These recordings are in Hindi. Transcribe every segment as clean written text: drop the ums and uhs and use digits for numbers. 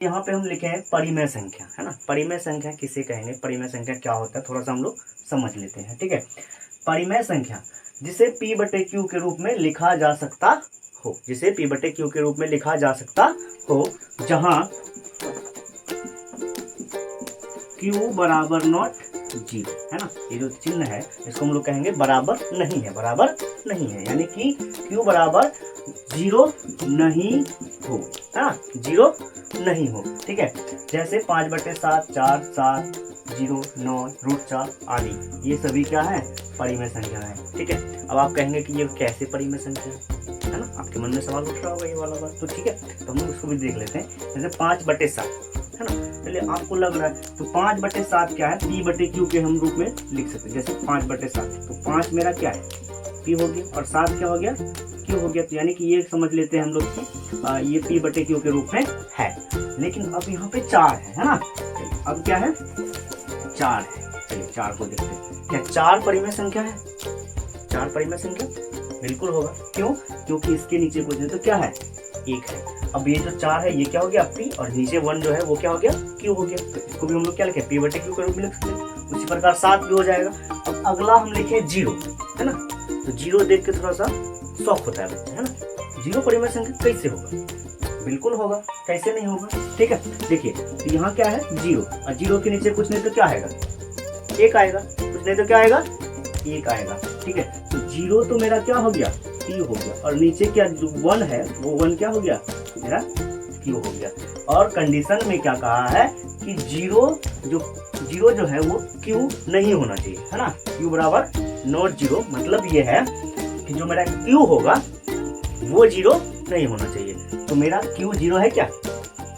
यहाँ पे हम लिखे हैं परिमेय संख्या, है ना। परिमेय संख्या किसे कहेंगे, परिमेय संख्या क्या होता है, थोड़ा सा हम लोग समझ लेते हैं, ठीक है। परिमेय संख्या जिसे p बटे q के रूप में लिखा जा सकता हो, जिसे p बटे q के रूप में लिखा जा सकता हो, जहां q बराबर नॉट जीरो, है ना। ये जो चिन्ह है इसको हम लोग कहेंगे बराबर नहीं है, बराबर नहीं है, यानी कि q बराबर जीरो नहीं हो, है ना, जीरो नहीं हो, ठीक है। जैसे 5/7, 4, 7, 0, 9, √4 आदि, ये सभी क्या है, परिमेय संख्या है, ठीक है। अब आप कहेंगे कि ये कैसे परिमेय संख्या है ना, आपके मन में सवाल उठ रहा होगा ये वाला बात, तो ठीक है, तो हम लोग उसको भी देख लेते हैं। जैसे 5/7, है ना, चलिए आपको लग रहा है तो 5/7 क्या है, p बटे q के हम रूप में लिख सकते हैं। जैसे 5/7 तो 5 मेरा क्या है, p हो गया, और 7 क्या हो गया, q हो गया। तो यानी कि ये समझ लेते हैं हम लोग कि ये p बटे q के रूप में है। लेकिन अब यहाँ पे 4 है ना, अब क्या है, 4 है। चलिए 4 को देखते हैं, क्या 4 परिमेय संख्या है, 4 परिमेय संख्या बिल्कुल होगा। क्यों, क्योंकि इसके नीचे कुछ नहीं तो क्या है, 1 है। अब ये जो 4 है ये क्या हो गया p, और नीचे 1 जो है वो क्या हो गया, q हो गया। तो इसको भी हम लोग क्या लिखे, p बटे q के रूप में लिख सकते हैं। उसी प्रकार 7 भी हो जाएगा। अब अगला हम लिखे 0, है ना, तो 0 देख के थोड़ा सा शौक होता है बच्चा, है ना। 0 परिमेय संख्या कैसे होगा, बिल्कुल होगा, कैसे नहीं होगा, ठीक है। देखिए तो यहाँ क्या है 0, और 0 के नीचे कुछ नहीं तो क्या आएगा, 1 आएगा, कुछ नहीं तो क्या आएगा, 1 आएगा, ठीक है। तो 0 तो मेरा क्या हो गया, p हो गया, और नीचे क्या जो 1 है वो 1 क्या हो गया, मेरा q हो गया। और कंडीशन में क्या कहा है कि 0 जो है वो q नहीं होना चाहिए, है ना, q बराबर नॉट 0, मतलब ये है कि जो मेरा q होगा वो 0 नहीं होना चाहिए। तो मेरा q 0 है क्या,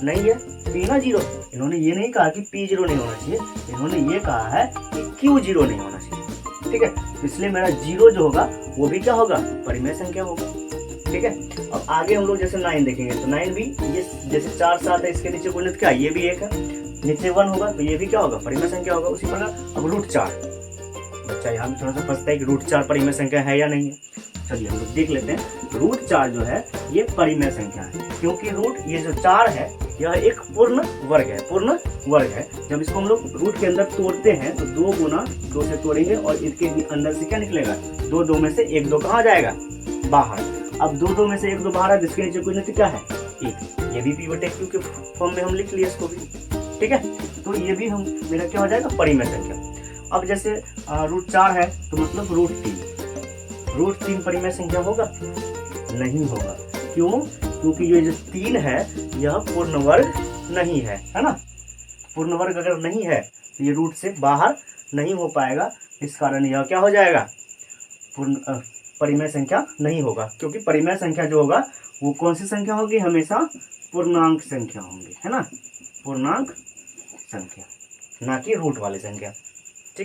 नहीं है, p ना 0। इन्होंने ये नहीं कहा कि p 0 नहीं होना चाहिए, इन्होंने ये कहा है कि q 0 नहीं होना चाहिए, ठीक है। तो इसलिए मेरा 0 जो होगा वो भी क्या होगा, परिमेय संख्या होगा, ठीक है। अब आगे हम लोग जैसे 9 देखेंगे तो 9 भी ये जैसे 4, 7 है, इसके नीचे कोई नहीं तो क्या, ये भी 1 है, नीचे 1 होगा तो ये भी क्या होगा, परिमेय संख्या होगा। उसी प्रकार अब √4, बच्चा यहाँ भी थोड़ा सा फंसता है कि √4 परिमेय संख्या है या नहीं है। चलिए हम लोग देख लेते हैं, √4 जो है ये परिमेय संख्या है, क्योंकि ये जो 4 है यह एक पूर्ण वर्ग है, पूर्ण वर्ग है। जब इसको हम लोग रूट के अंदर तोड़ते हैं तो 2 गुना 2 से तोड़ेंगे और इसके अंदर से क्या निकलेगा, 2 में से 1 2 कहाँ जाएगा, बाहर। अब 2 में से 1 2 बाहर है, जिसके नीचे कुछ नहीं क्या है, 1। ये भी p बटे q के फॉर्म में हम लिख लिए इसको भी, ठीक है। तो ये भी हम मेरा क्या हो जाएगा, परिमेय संख्या। अब जैसे √4 है तो मतलब √3 परिमेय संख्या होगा, नहीं होगा। क्यों, क्योंकि ये जो 3 है यह पूर्ण वर्ग नहीं है, है ना। पूर्ण वर्ग अगर नहीं है तो ये रूट से बाहर नहीं हो पाएगा, इस कारण यह क्या हो जाएगा, पूर्ण परिमेय संख्या नहीं होगा। क्योंकि परिमेय संख्या जो होगा वो कौन सी संख्या होगी, हमेशा पूर्णांक संख्या होंगी, है ना, पूर्णांक संख्या, ना कि रूट वाली संख्या।